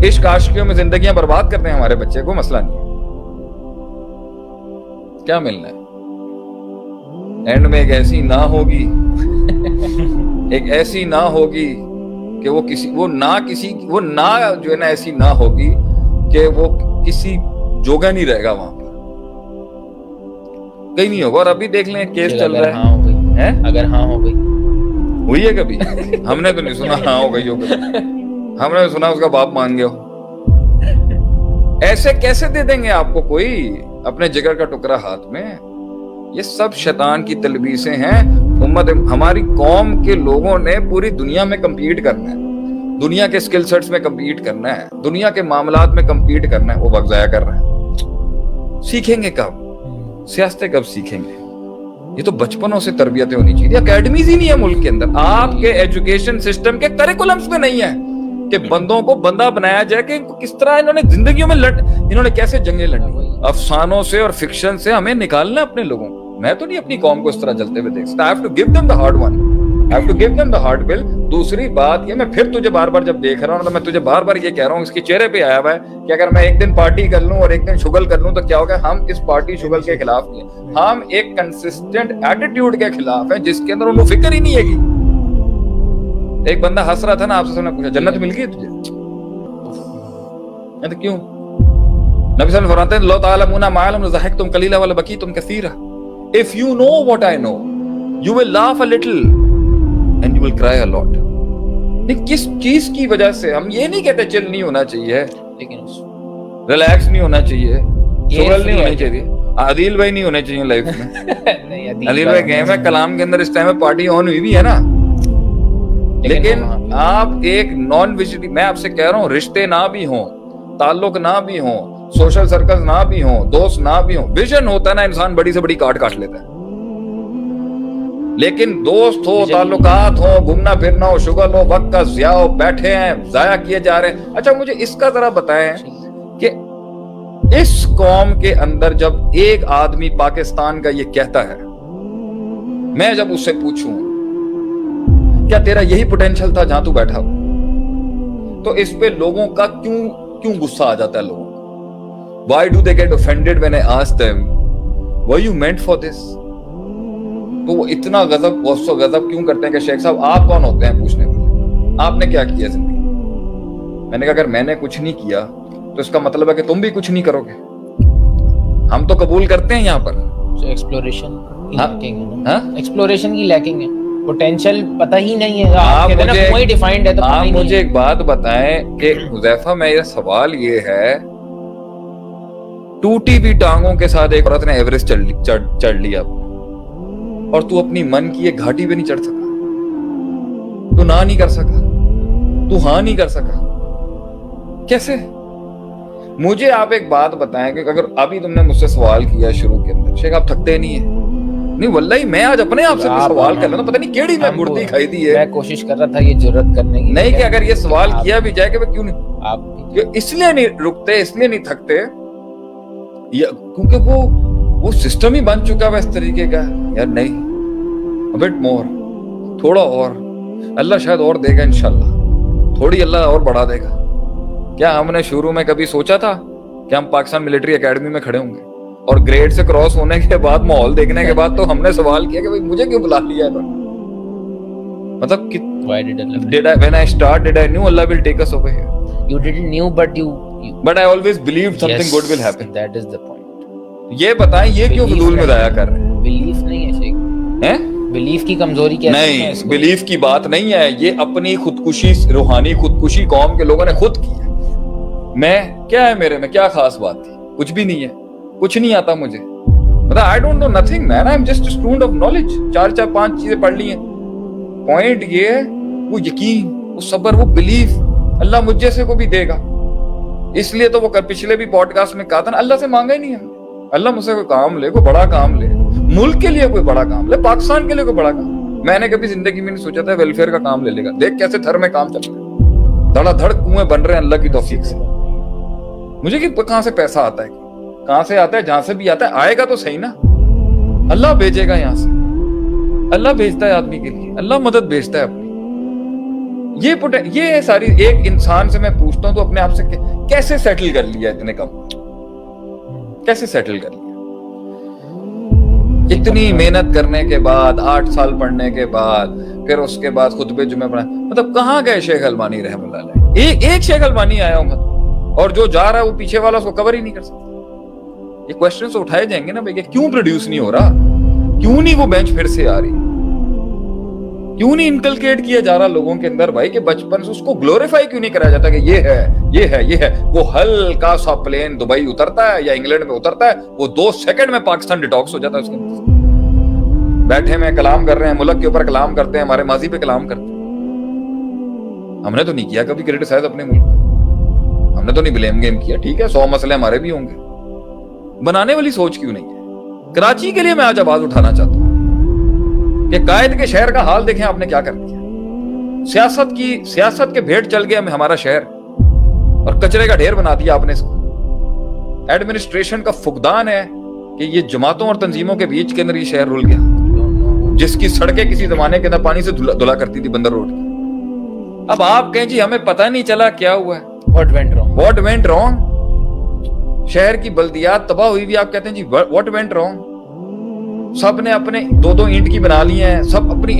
عشق عاشقیوں میں زندگیاں برباد کرتے ہیں ہمارے بچے، کوئی مسئلہ نہیں ہے، کیا ملنا ہے؟ اینڈ میں ایک ایسی نہ ہوگی ایک ایسی نہ ہوگی کہ وہ نہ جو ہے نا ایسی نہ ہوگی کہ وہ کسی جوگا نہیں رہے گا وہاں پر، کہیں نہیں ہوگا. اور ابھی دیکھ لیں کیس چل رہا ہے. اگر ہاں ہو گئی ہوئی ہے کبھی؟ ہم نے تو نہیں سنا ہاں ہو گئی ہو کبھی. ہم نے سنا اس کا باپ مان گیا ہو. ایسے کیسے دے دیں گے آپ کو کوئی اپنے جگر کا ٹکڑا ہاتھ میں؟ یہ سب شیطان کی تلبیسیں ہیں. امت ہماری قوم کے لوگوں نے پوری دنیا میں کمپیٹ کرنا ہے، دنیا کے سکل سیٹس میں کمپیٹ کرنا ہے، دنیا کے معاملات میں کمپیٹ کرنا ہے. وہ وقت ضائع کر رہے ہیں. سیکھیں گے کب؟ سیاستیں کب سیکھیں گے؟ یہ تو بچپنوں سے تربیتیں ہونی چاہیے. اکیڈمیز ہی نہیں ہے ملک کے اندر. آپ کے ایجوکیشن سسٹم کے کریکولمز میں نہیں ہے کہ بندوں کو بندہ بنایا جائے کہ کس طرح انہوں نے زندگیوں میں انہوں نے کیسے جنگیں لڑی. افسانوں سے اور فکشن سے ہمیں نکالنا اپنے لوگوں کو. میں تو نہیں اپنی قوم کو اس طرح جلتے ہوئے دیکھ سکتا. I have to give them the hard one. I have to give them the hard bill. دوسری بات یہ، میں پھر تجھے بار بار جب دیکھ رہا ہوں تو میں تجھے بار بار یہ کہہ رہا ہوں، اس کے چہرے پہ آیا ہوا ہے کہ اگر میں ایک دن پارٹی کر لوں اور ایک دن شگل کر لوں تو کیا ہوگا. ہم اس پارٹی شگل کے خلاف نہیں ہیں، ہم ایک کنسسٹنٹ ایٹیٹیوڈ کے خلاف ہیں جس کے اندر انہوں فکر ہی نہیں ہے گی. ایک بندہ ہنس رہا تھا نا، آپ سے نے پوچھا جنت مل گئی تجھے؟ تو کیوں؟ نبی صلی اللہ علیہ وسلم فرماتے ہیں لو تعلمون ما علم لضحكتم قليلا ولبكيتم كثيرا. If you know what I know, you will laugh a little and you will cry a lot. کس چیز کی وجہ سے؟ ہم یہ نہیں کہتے چل نہیں ہونا چاہیے، لیکن ریلیکس نہیں ہونا چاہیے، شغل نہیں ہونی چاہیے. عادل بھائی نہیں ہونے چاہیے لائف میں. عادل بھائی گئے ہیں کلام کے اندر، اس ٹائم میں پارٹی آن ہوئی بھی ہے نا. لیکن آپ ایک نان ویجیٹی، میں آپ سے کہہ رہا ہوں رشتے نہ بھی ہوں، تعلق نہ بھی ہوں، سوشل سرکل نہ بھی ہوں، دوست نہ بھی ہوں، ویژن ہوتا ہے نا انسان بڑی سے بڑی کاٹ لیتا ہے. لیکن دوست ہو، تعلقات ہو، گھومنا پھرنا ہو، شغل ہو، وقت کا ضیاع ہو، بیٹھے ہیں ضائع کیے جا رہے ہیں. اچھا مجھے اس کا ذرا بتائیں کہ اس قوم کے اندر جب ایک آدمی پاکستان کا یہ کہتا ہے، میں جب اس سے پوچھوں کیا تیرا یہی پوٹینشل تھا جہاں تو بیٹھا ہو، تو اس پہ لوگوں کا کیوں غصہ آ جاتا ہے لوگوں کو. Why do they get offended when I ask them were you meant for this? تو وہ اتنا غضب کیوں کرتے ہیں کہ شیخ صاحب آپ کون ہوتے ہیں پوچھنے والے؟ آپ نے کیا کیا زندگی؟ میں نے کہا اگر میں نے کچھ نہیں کیا تو اس کا مطلب ہے کہ تم بھی کچھ نہیں کرو گے. ہم تو قبول کرتے ہیں یہاں پر ایکسپلوریشن کی لیکنگ ہے، پوٹینشیل پتہ ہی نہیں ہے. آپ مجھے ایک بات بتائیں کہ حذیفہ میرا سوال یہ ہے، ٹوٹی بھی ٹانگوں کے ساتھ ایک عورت نے ایوریسٹ چڑھ لیا اور تو اپنی من کی ایک گھاٹی پہ نہیں چڑھ سکا، تو نہ نہیں کر سکا، تو ہاں نہیں کر سکا، کیسے؟ مجھے آپ ایک بات بتائیں کہ اگر ابھی تم نے مجھ سے سوال کیا شروع کے اندر شیخ آپ تھکتے نہیں ہیں؟ نہیں واللہ میں آج اپنے آپ سے سوال کر رہا ہوں، پتہ نہیں کیڑی میں مردی کھائی دی ہے. میں کوشش کر رہا تھا یہ جرات کرنے کی، نہیں کہ اگر یہ سوال کیا بھی جائے کہ کیوں نہیں آپ اس لیے نہیں رکتے، اس لیے نہیں تھکتے کیونکہ وہ سسٹم ہی بن چکا ہے اس طریقے کا. یار نہیں، بٹ مور، تھوڑا اور اللہ شاید اور دے گا انشاءاللہ، تھوڑی اللہ اور بڑھا دے گا. کیا ہم نے شروع میں کبھی سوچا تھا کہ ہم پاکستان ملٹری اکیڈمی میں کھڑے ہوں گے اور گریڈ سے کراس ہونے کے بعد ماحول دیکھنے کے بعد تو ہم نے سوال کیا کہ بھائی مجھے کیوں بلا لیا ہے؟ مطلب when I start did I knew Allah will take us over here? You didn't knew but I always believed something good will happen. That is the point. یہ بتائیں یہ کیوں فضول میں ضائع کر رہے ہیں؟ بلیف نہیں ہے شیخ، بلیف کی کمزوری کیا نہیں، بلیف کی بات نہیں ہے، یہ اپنی خودکشی، روحانی خودکشی قوم کے لوگوں نے خود کی ہے. میں کیا ہے میرے میں کیا خاص بات تھی؟ کچھ بھی نہیں ہے، کچھ نہیں آتا مجھے. مطلب I don't know nothing man, I'm just a student of knowledge. 4-5 چیزیں پڑھ لی ہیں. پوائنٹ یہ ہے وہ یقین، وہ صبر، وہ بلیف اللہ مجھ جیسے کو بھی دے گا. اس لیے تو وہ پچھلے بھی پوڈ کاسٹ میں کہا تھا نا، اللہ سے مانگا ہی نہیں ہے، اللہ مجھ سے کوئی کام لے، کوئی بڑا کام لے، ملک کے لیے کوئی بڑا کام لے، پاکستان کے لیے کوئی بڑا کام. میں نے کبھی زندگی میں نہیں سوچا تھا ویلفیئر کا کام لے لے گا. دیکھ کیسے تھر میں کام چل رہا ہے، دھڑا دھڑ کنویں بن رہے ہیں اللہ کی توفیق سے. مجھے کہ کہاں سے پیسہ آتا ہے، کہاں سے آتا ہے، جہاں سے بھی آتا ہے آئے گا تو صحیح نا، اللہ بھیجے گا یہاں سے. اللہ بھیجتا ہے آدمی کے لیے، اللہ مدد بھیجتا ہے اپنی. یہ ساری ایک انسان سے میں پوچھتا ہوں تو اپنے آپ سے کیسے سیٹل کر لیا اتنے کم, کیسے سیٹل کر لیا؟ اتنی محنت کرنے کے بعد 8 سال پڑھنے کے بعد پھر اس کے بعد خطبے جمعے پڑھا, مطلب کہاں گئے شیخ البانی رحمۃ اللہ علیہ؟ ایک شیخ البانی آیا ہوں اور جو جا رہا ہے وہ پیچھے والا اس کو کور ہی نہیں کر سکتا. یہ کوشچنز اٹھائے جائیں گے نا بھائی, کیوں پروڈیوس نہیں ہو رہا, کیوں نہیں وہ بینچ پھر سے آ رہی, کیوں نہیں انکلکیٹ کیا جا رہا لوگوں کے اندر بھائی کہ بچپن سے اس کو گلوریفائی کیوں نہیں کرایا جاتا کہ یہ ہے. وہ ہلکا سا پلین دبئی اترتا ہے یا انگلینڈ میں اترتا ہے, وہ 2 سیکنڈ میں پاکستان ڈیٹاکس ہو جاتا ہے. اس کے بیٹھے میں کلام کر رہے ہیں, ملک کے اوپر کلام کرتے ہیں, ہمارے ماضی پہ کلام کرتے ہیں. ہم نے تو نہیں کیا کبھی کریٹیسائز اپنے ملک, ہم نے تو نہیں بلیم گیم کیا. ٹھیک ہے 100 مسئلے ہمارے بھی ہوں گے, بنانے والی سوچ کیوں نہیں ہے؟ کراچی کے لیے میں آج آواز اٹھانا چاہتا ہوں کہ قائد کے شہر کا حال دیکھیں آپ نے کیا کر دیا. سیاست کے بھیڑ چل گیا ہمارا شہر اور کچرے کا ڈھیر بنا دیا آپ نے اس کو. ایڈمنسٹریشن کا فقدان ہے کہ یہ جماعتوں اور تنظیموں کے بیچ کے اندر یہ شہر رول گیا, جس کی سڑکیں کسی زمانے کے اندر پانی سے دھلا کرتی تھی بندر روڈ کی. اب آپ کہیں جی ہمیں پتہ نہیں چلا کیا ہوا ہے, what went wrong. شہر کی بلدیات تباہ ہوئی بھی, آپ کہتے ہیں جی what went wrong. سب نے اپنے 2 اینٹ کی بنا لی ہیں, سب اپنی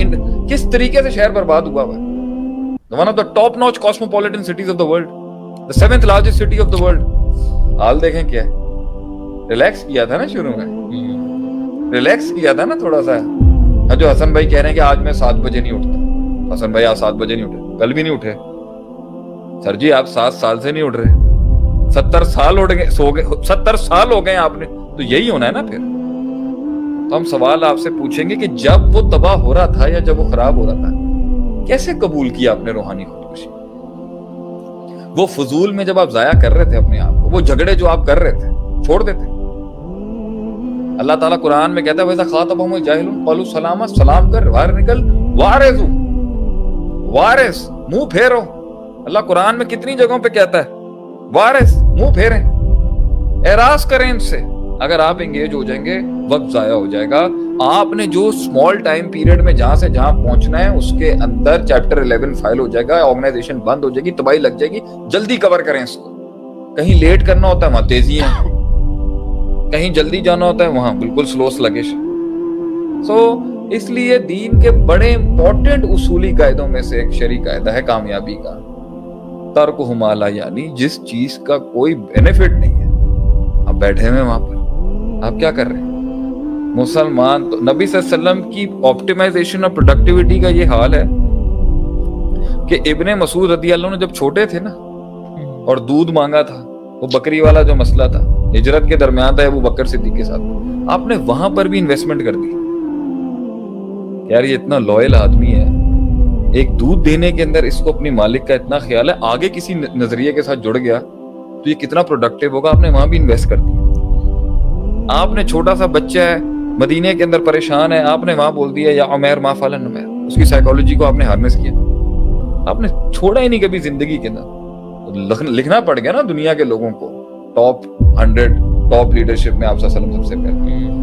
کس طریقے سے شہر برباد ہوا ہوا ہے. one of the top notch cosmopolitan cities of the world, the 7th largest city of the world. حال دیکھیں کیا ہے. ریلیکس کیا تھا نا شروع میں, ریلیکس کیا تھا نا تھوڑا سا. جو حسن بھائی کہہ رہے ہیں کہ آج میں 7 بجے نہیں اٹھتا, حسن بھائی آپ 7 بجے نہیں اٹھے, کل بھی نہیں اٹھے. سر جی آپ 7 سال سے نہیں اٹھ رہے, 70 سال اٹھ گئے, 70 سال ہو گئے آپ نے, تو یہی ہونا ہے نا پھر. تو ہم سوال آپ سے پوچھیں گے کہ جب وہ تباہ ہو رہا تھا یا جب وہ خراب ہو رہا تھا, کیسے قبول کیا آپ نے روحانی خودکشی؟ وہ فضول میں جب آپ ضائع کر رہے تھے اپنے آپ کو, وہ جھگڑے جو آپ کر رہے تھے چھوڑ دیتے. اللہ تعالیٰ قرآن میں کہتا ہے وَإِذَا خَاطَبَهُمُ الْجَاهِلُونَ قَالُوا سَلَامًا, سلام کر, باہر نکل, وارث منہ پھیرو. اللہ قرآن میں کتنی جگہوں پہ کہتا ہے وارث منہ پھیریں, اعراض کریں ان سے. اگر آپ انگیج ہو جائیں گے وقت ضائع ہو جائے گا. آپ نے جو اسمال ٹائم پیریڈ میں جہاں سے جہاں پہنچنا ہے اس کے اندر چیپٹر 11 فائل ہو جائے گا, آرگنائزیشن بند ہو جائے گی, تباہی لگ جائے گی. جلدی کور کریں اس کو. کہیں لیٹ کرنا ہوتا ہے وہاں تیزی ہے, کہیں جلدی جانا ہوتا ہے وہاں بالکل سلو سلگش. اس لیے دین کے بڑے امپورٹنٹ اصولی قاعدوں میں سے ایک شرعی قاعدہ ہے کامیابی کا, ترک ما لا یعنی, جس چیز کا کوئی بینیفٹ نہیں ہے. آپ بیٹھے ہوئے وہاں پر, آپ کیا کر رہے ہیں؟ مسلمان تو نبی صلی اللہ علیہ وسلم کی آپٹیمائزیشن اور پروڈکٹیوٹی کا یہ حال ہے کہ ابن مسعود رضی اللہ عنہ جب چھوٹے تھے نا اور دودھ مانگا تھا, وہ بکری والا جو مسئلہ تھا, ہجرت کے درمیان تھا ابو بکر صدیق کے ساتھ, آپ نے وہاں پر بھی انویسٹمنٹ کر دی. یار یہ اتنا لوئل آدمی ہے, ایک دودھ دینے کے اندر اس کو اپنی مالک کا اتنا خیال ہے, آگے کسی نظریے کے ساتھ جڑ گیا تو یہ کتنا پروڈکٹیو ہوگا. آپ نے وہاں بھی انویسٹ کر دیا. آپ نے چھوٹا سا بچہ ہے مدینے کے اندر پریشان ہے, آپ نے وہاں بول دیا یا عمیر ما فعل نمیر, اس کی سائیکالوجی کو آپ نے ہارنس کیا. آپ نے چھوڑا ہی نہیں کبھی زندگی کے اندر. لکھنا پڑ گیا نا دنیا کے لوگوں کو, ٹاپ 100 ٹاپ لیڈرشپ میں آپ صلی اللہ علیہ وسلم سب سے پہلے.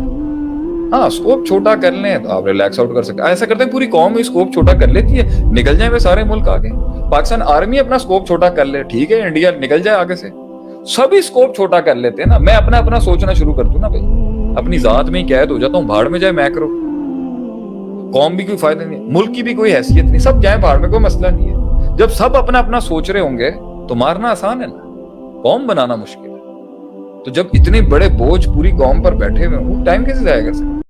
ہاں اسکوپ چھوٹا کر لیں تو آپ ریلیکس آؤٹ کر سکتے. ایسا کرتے ہیں پوری قوم ہی اسکوپ چھوٹا کر لیتی ہے, نکل جائیں وہ سارے ملک آگے. پاکستان آرمی اپنا اسکوپ چھوٹا کر لے, ٹھیک ہے, انڈیا نکل جائے آگے سے, سبھی اسکوپ چھوٹا کر لیتے ہیں نا. میں اپنا سوچنا شروع کر دوں نا بھائی, اپنی ذات میں ہی قید ہو جاتا ہوں, بھاڑ میں جائے میکرو, قوم بھی کوئی فائدہ نہیں, ملک کی بھی کوئی حیثیت نہیں, سب جائیں بھاڑ میں, کوئی مسئلہ نہیں ہے. جب سب اپنا سوچ رہے ہوں گے تو مارنا آسان ہے نا, قوم بنانا مشکل ہے. تو جب اتنے بڑے بوجھ پوری قوم پر بیٹھے ہوئے ہوں, ٹائم کیسے ضائع کر سکتے؟